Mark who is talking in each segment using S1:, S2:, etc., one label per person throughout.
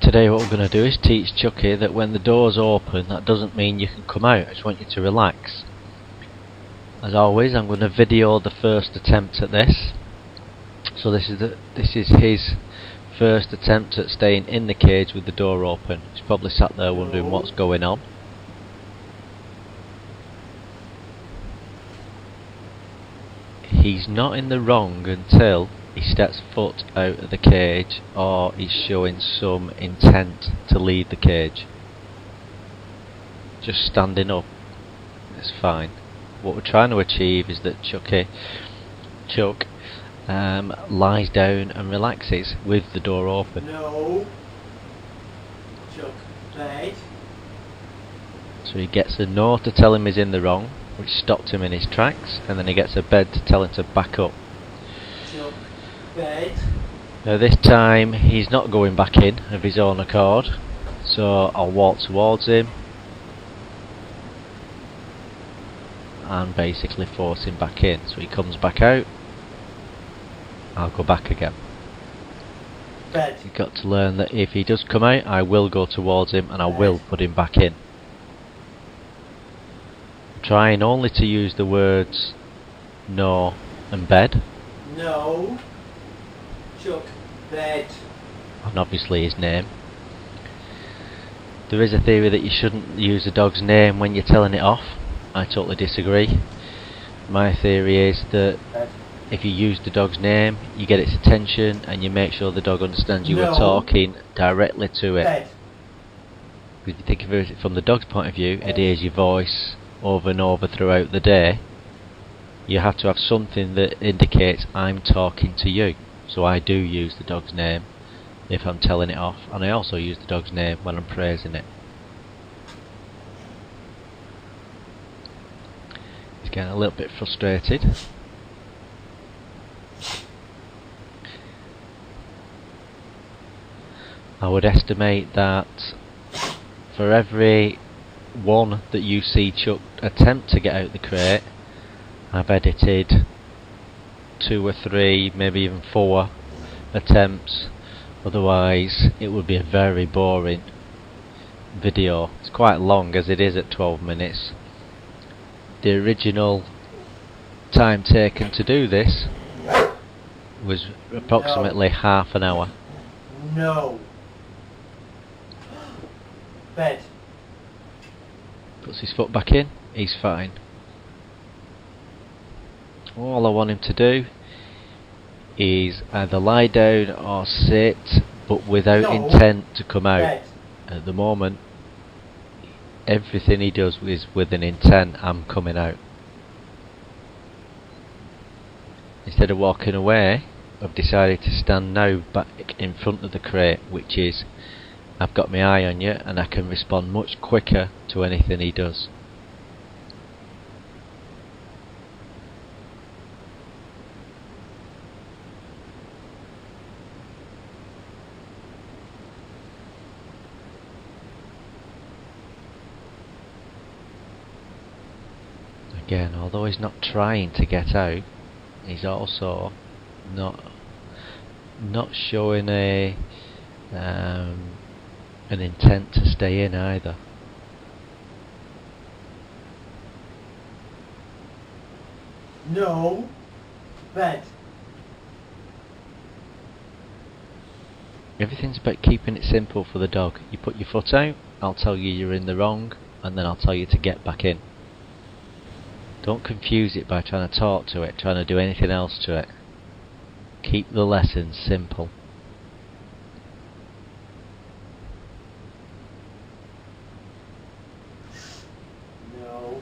S1: Today what we're going to do is teach Chucky that when the door's open, that doesn't mean you can come out. I just want you to relax. As always, I'm going to video the first attempt at this. So this is his first attempt at staying in the cage with the door open. He's probably sat there wondering what's going on. He's not in the wrong until he steps foot out of the cage or he's showing some intent to leave the cage. Just standing up is fine. What we're trying to achieve is that Chuck lies down and relaxes with the door open.
S2: No. Chuck, bed.
S1: So he gets a no to tell him he's in the wrong, which stopped him in his tracks, and then he gets a bed to tell him to back up.
S2: Chuck, bed.
S1: Now this time he's not going back in of his own accord, so I'll walk towards him and basically force him back in. So he comes back out, I'll go back again.
S2: Bed.
S1: You've got to learn that if he does come out, I will go towards him and I will put him back in. Trying only to use the words no and bed.
S2: No. Chuck, bed.
S1: And obviously his name. There is a theory that you shouldn't use a dog's name when you're telling it off. I totally disagree. My theory is that if you use the dog's name, you get its attention and you make sure the dog understands you are talking directly to it.
S2: Bed.
S1: If you think of it from the dog's point of view, it hears your voice over and over throughout the day. You have to have something that indicates I'm talking to you. So I do use the dog's name if I'm telling it off, and I also use the dog's name when I'm praising it. He's getting a little bit frustrated. I would estimate that for every one that you see Chuck attempt to get out the crate, I've edited 2 or 3, maybe even 4 attempts. Otherwise it would be a very boring video. It's quite long as it is at 12 minutes. The original time taken to do this was approximately half an hour.
S2: No. Bed.
S1: Puts his foot back in, he's fine. All I want him to do is either lie down or sit, but without intent to come out.
S2: Bed.
S1: At the moment, everything he does is with an intent, I'm coming out. Instead of walking away, I've decided to stand now back in front of the crate, which is I've got my eye on you and I can respond much quicker to anything he does. Again, although he's not trying to get out, he's also not showing an intent to stay in either.
S2: No. Bed.
S1: Everything's about keeping it simple for the dog. You put your foot out, I'll tell you you're in the wrong, and then I'll tell you to get back in. Don't confuse it by trying to talk to it, trying to do anything else to it. Keep the lesson simple.
S2: No.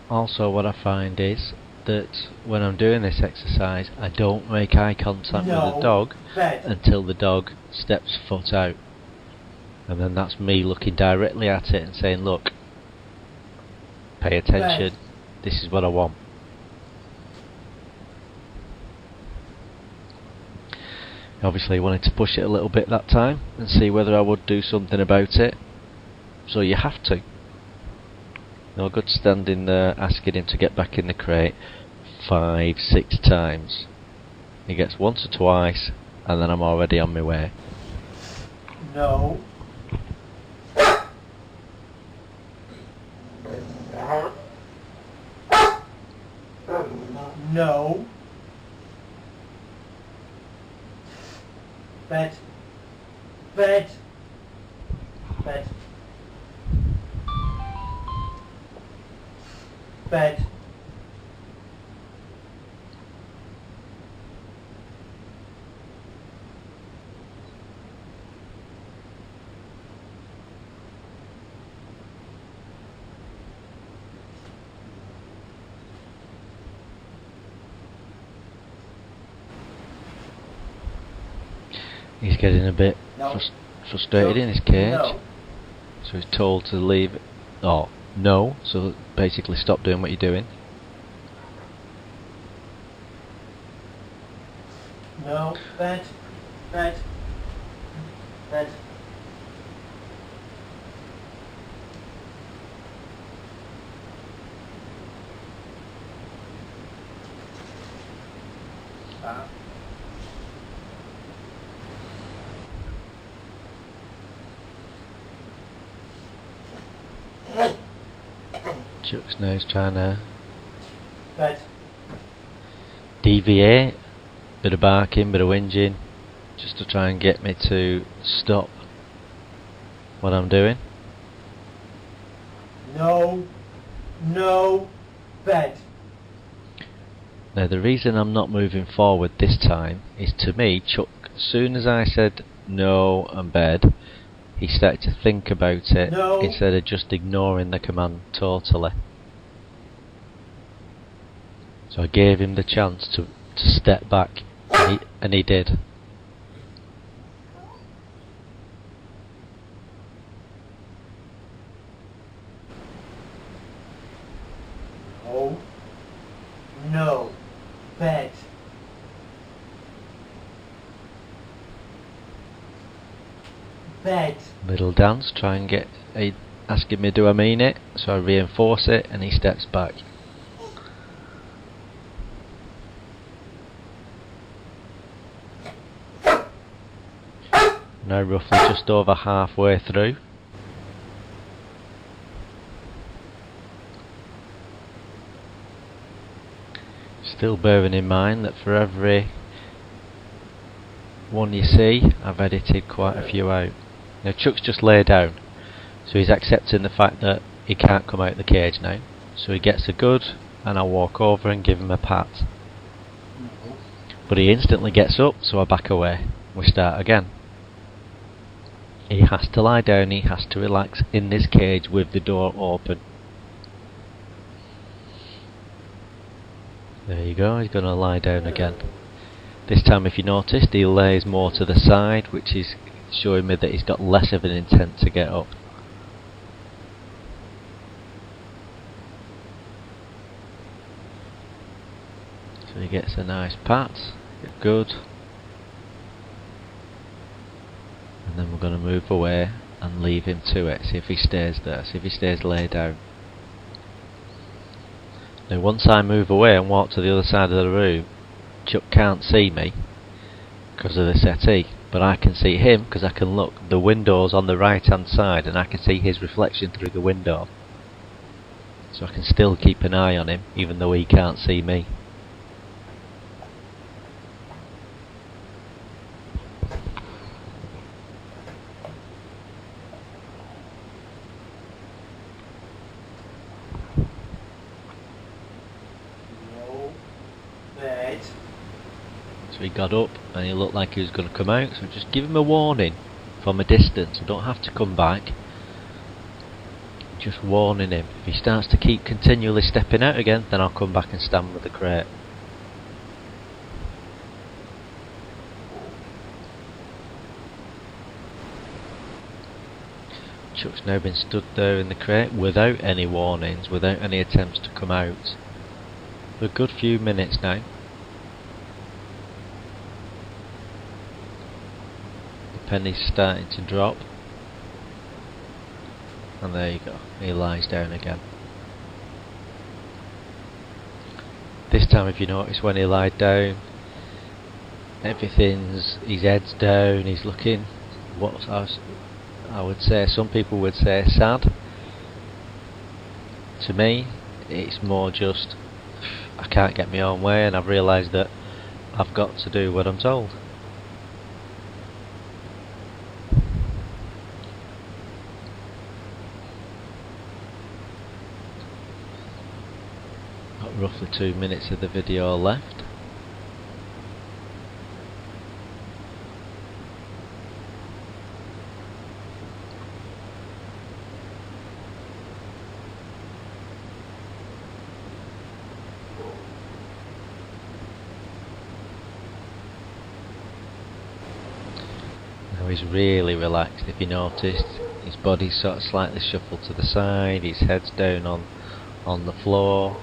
S1: Also, what I find is that when I'm doing this exercise, I don't make eye contact with the dog until the dog steps foot out. And then that's me looking directly at it and saying, look, pay attention, this is what I want. Obviously wanted to push it a little bit that time and see whether I would do something about it. So you have to. No good standing there asking him to get back in the crate, 5, 6 times. He gets once or twice, and then I'm already on my way.
S2: No. No. Bet. Bet. Bet. Bet.
S1: He's getting a bit
S2: No.
S1: frustrated in his cage,
S2: No.
S1: so he's told to leave. Oh, no, so basically stop doing what you're doing.
S2: No. Bet. Bet. Bet.
S1: Chuck's now trying to
S2: Bet.
S1: deviate, bit of barking, bit of whinging, just to try and get me to stop what I'm doing.
S2: No. No. Bet.
S1: Now the reason I'm not moving forward this time is, to me, Chuck, as soon as I said no and bed, he started to think about it
S2: No.
S1: instead of just ignoring the command totally. So I gave him the chance to step back, and he did.
S2: No. No. Bet. Bet.
S1: Little dance, try and get asking me do I mean it, so I reinforce it and he steps back. Now roughly just over halfway through. Still bearing in mind that for every one you see, I've edited quite a few out. Now Chuck's just lay down, so he's accepting the fact that he can't come out of the cage now. So he gets a good, and I walk over and give him a pat.
S2: No.
S1: But he instantly gets up, so I back away. We start again. He has to lie down, he has to relax in this cage with the door open. There you go, he's going to lie down again. This time, if you noticed, he lays more to the side, which is showing me that he's got less of an intent to get up. So he gets a nice pat, good. And then we're going to move away and leave him to it, see if he stays there, see if he stays laid down. Now once I move away and walk to the other side of the room, Chuck can't see me because of the settee, but I can see him because I can look. The window's on the right hand side and I can see his reflection through the window. So I can still keep an eye on him even though he can't see me.
S2: No. Bet.
S1: So he got up and he looked like he was going to come out, so just give him a warning from a distance. You don't have to come back. Just warning him. If he starts to keep continually stepping out again, then I'll come back and stand with the crate. Chuck's now been stood there in the crate without any warnings, without any attempts to come out, for a good few minutes now. The penny's starting to drop, and there you go, he lies down again. This time, if you notice, when he lied down, his head's down, he's looking, I would say, some people would say sad. To me, it's more just, I can't get my own way, and I've realised that I've got to do what I'm told. Got roughly 2 minutes of the video left. Now he's really relaxed. If you noticed, his body's sort of slightly shuffled to the side, his head's down on the floor.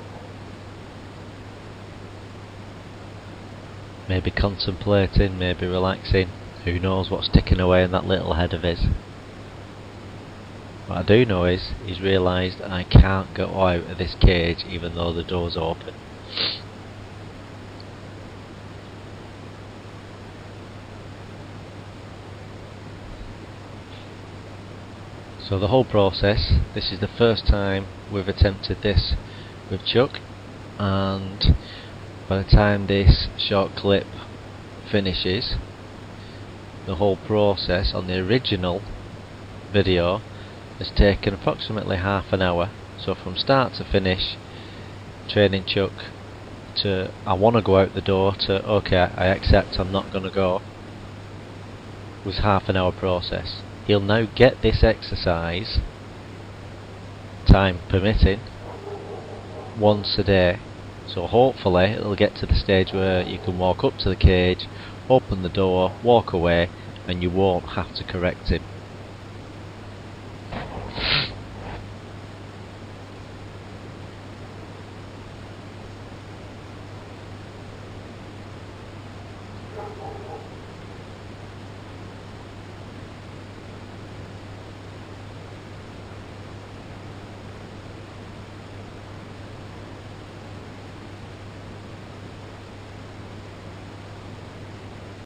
S1: Maybe contemplating, maybe relaxing. Who knows what's ticking away in that little head of his. What I do know is, he's realised I can't go out of this cage even though the door's open. So the whole process, this is the first time we've attempted this with Chuck, and by the time this short clip finishes, the whole process on the original video has taken approximately half an hour. So from start to finish, training Chuck to I want to go out the door to okay, I accept, I'm not going to go, was half an hour process. He'll now get this exercise, time permitting, once a day. So hopefully it'll get to the stage where you can walk up to the cage, open the door, walk away, and you won't have to correct him.